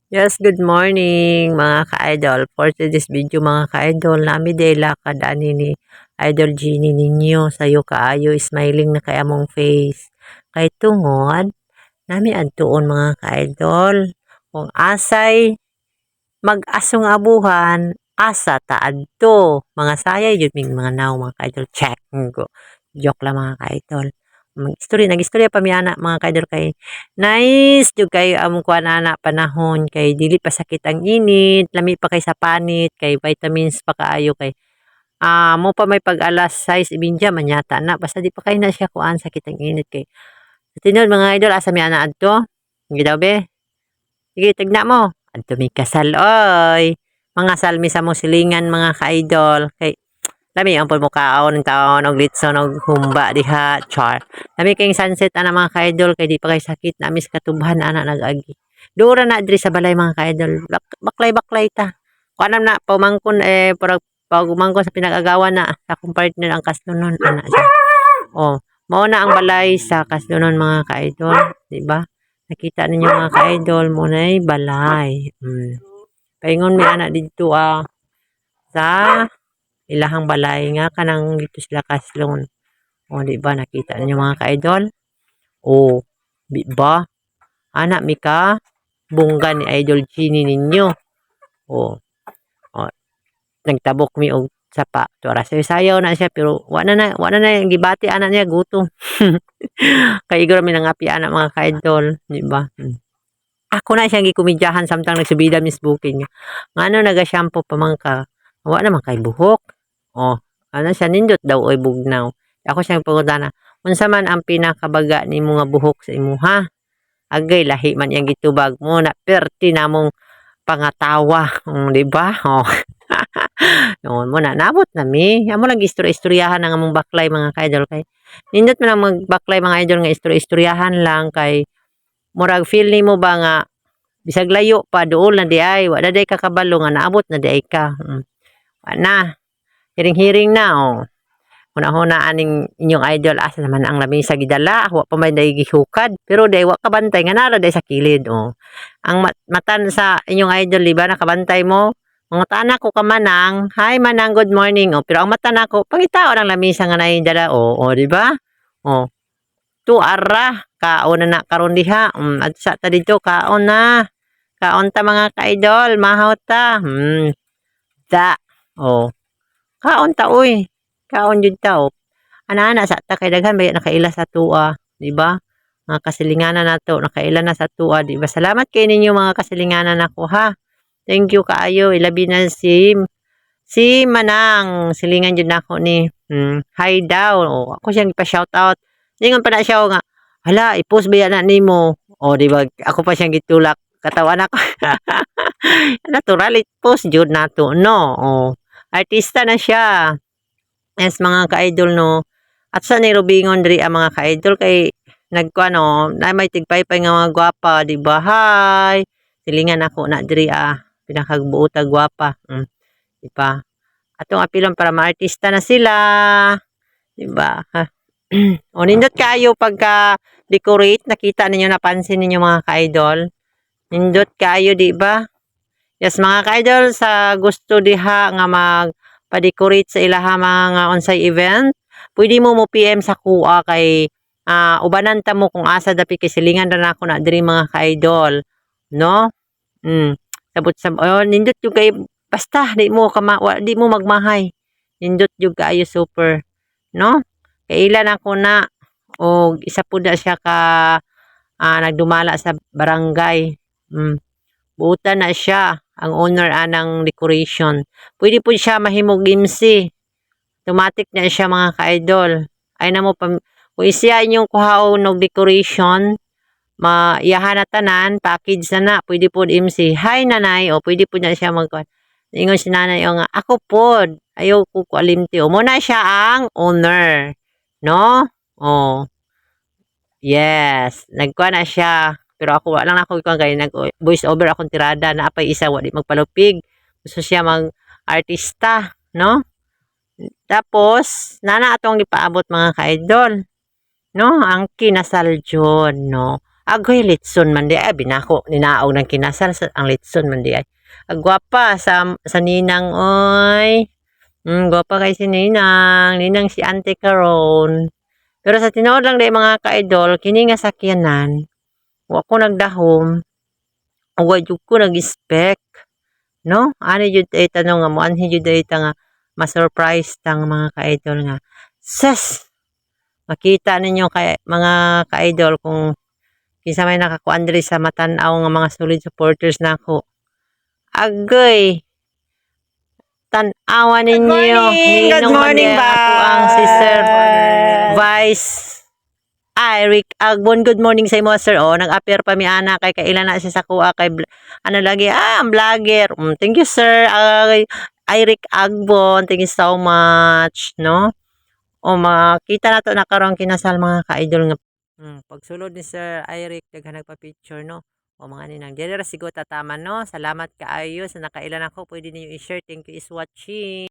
Yes, good morning mga ka-idol. For today's video mga ka-idol, nami dela kadani ni Idol Genie ninyo sayo kaayo smiling na kay among face. Kay tungod, nami adtuon mga ka-idol. Kung asay mag-asong abuhan, asa taadto. Mga sayay jud ming mga naw mga ka-idol. Check ko. Joke lang mga ka-idol. Nag-istorya pa mi ana mga ka-idol kay nice jud kay among kuan ana panahon kay dili pa sakit ang init, lami pa kay sa panit, kay vitamins pa kaayo kay mo pa may pag-alas 6:30 manyata na basta di pa kay na siya kuan sakit ang init kay tinud mga idol asa mi ana adto? Gidaw be. Sige tigna mo. Adto mi kasal oy. Mga salmi sa mong silingan mga ka-idol kay lami ang pud mo kaon taon og litson og humba diha char. Lami kayong sunset ana mga ka-idol kay di pa kay sakit na mis katubhan ana nag-agi. Dura na diri sa balay mga ka-idol. Baklay-baklay ta. Kuanam na pamangkon purag pagumangkon sa pinag-agawan na sa akong partner ang kasnunon ana siya. Oh, mao na ang balay sa kasnunon mga ka-idol, di ba? Nakita ninyo mga ka-idol mo nay balay. Paingon mi ana didto sa ilahang balay nga kanang dito sila kaslon. O di ba nakita ninyo mga ka-idol? O di ba? Ana mi ka bungga ni Idol Genie ninyo. O nagtabok mi og sapa. Tora sayaw na siya pero wala na yung gibati ana niya gutom. Kay igor mi nangapi ana mga ka-idol, di ba? Ako na siyang gikomedyahan samtang nagsubida Miss Booking. Ngano naga-shampoo pa man ka? Wa naman kay buhok. Oh, ano siya nindot daw oy bugnaw. Ako siyang pangutana, unsa man ang pinakabaga nimo nga buhok sa imuha? Agay lahi man yang gitubag mo na perti namong pangatawa, di ba? Oh. Noon mo na nabot na mi. Amo lang istorya-istoryahan ang among baklay mga ka-idol kay nindot man ang magbaklay mga idol nga istorya-istoryahan lang kay murag feel nimo ba nga bisag layo pa duol na di ay wala day kakabalo nga naabot na di ay ka. Wa na. Hiring-hiring na oh. Una-una aning inyong idol asa naman ang lamisa gidala wa pa may day gihukad pero day wa kabantay nga nara day sa kilid oh. Ang matan sa inyong idol di ba nakabantay mo mga tanak ko ka manang hi manang good morning oh pero ang mata nako pangitao ang lamisa nga nay dala oh di ba oh tu ara kaon na karon diha at sa ta dito kaon na kaon ta mga ka-idol mahaw ta da oh kaon ta uy kaon jud ta oh. Ana-ana sa ta kay daghan baya nakaila sa tua, di ba? Mga kasilinganan nato nakaila na sa tua, di ba? Salamat kay ninyo mga kasilinganan nako ha. Thank you kaayo. Ilabi na si Manang silingan jud nako ni. Hi daw. Oh, ako siyang ipa-shout out. Ningon pa na siya nga. Hala, i-post ba yan na nimo? Oh, di ba? Ako pa siyang gitulak. Katawan ako. Natural i-post jud nato, no? Oh, artista na siya. Yes, mga ka-idol no. At sa ni Rubingon diri ang mga ka-idol kay nagkuano, na may tigpaypay nga mga gwapa, di ba? Hi. Silingan ako na diri pinakagbuota gwapa. Di ba? Atong apilon para maartista na sila. Di ba? O nindot kayo pagka decorate, nakita ninyo napansin ninyo mga ka-idol. Nindot kayo, di ba? Yes, mga ka-idol sa gusto diha nga magpa-decorate sa ilaha mga onsay event, pwede mo PM sa kuha kay ubanan ta mo kung asa dapi kay silingan ra nako na diri mga ka-idol, no? Sabot sa nindot yung kay basta di mo di mo magmahay. Nindot yung kayo super, no? Kailan ako na o isa po na siya ka nagdumala sa barangay. Buutan na siya ang owner anang decoration. Pwede po siya mahimog MC. Automatic na siya mga ka-idol. Ay na mo kung isiya inyong kuhaon og decoration, maiyahan na tanan, package na pwede po MC. Hi nanay, o pwede po na siya ingon si nanay o nga, ako po, ayaw ko kualimti. O muna siya ang owner. No? O. Yes. Nagkuha na siya. Pero ako wala lang ako kay nag voice over akong tirada na apay isa wali magpalupig. Gusto siya mag artista, no? Tapos nana atong gipaabot mga ka-idol. No, ang kinasal jud, no. Agoy litson man di ay binako ninaog ng kinasal sa ang litson man di ay. Agwapa sa ninang oy. Gwapa kay si ninang, ninang si Ate karon. Pero sa tinuod lang di mga ka-idol, kini nga sakyanan, wa ko nagdahom, wa jud ko nag-expect, no? Ani jud ay tanong nga mo anhi jud ay nga ma-surprise tang mga ka-idol nga. Sus! Makita ninyo kay mga ka-idol kung kinsa may nakakuan diri sa matan-aw nga mga solid supporters nako. Agoy, tan-awa ninyo. Good morning ba? Ang si Sir Vice Eric Agbon. Good morning sa imo sir. Oh, nag-appear pa mi ana kay kailan na siya sa kuha kay ano lagi ang vlogger. Thank you sir. Eric Agbon. Thank you so much, no? O makita nato na karong kinasal mga ka-idol nga. Pagsulod ni Sir Eric daghan nagpa-picture, no? O mga ninang diri ra sigo tataman, no? Salamat kaayo sa nakailan ako. Pwede niyo i-share. Thank you is watching.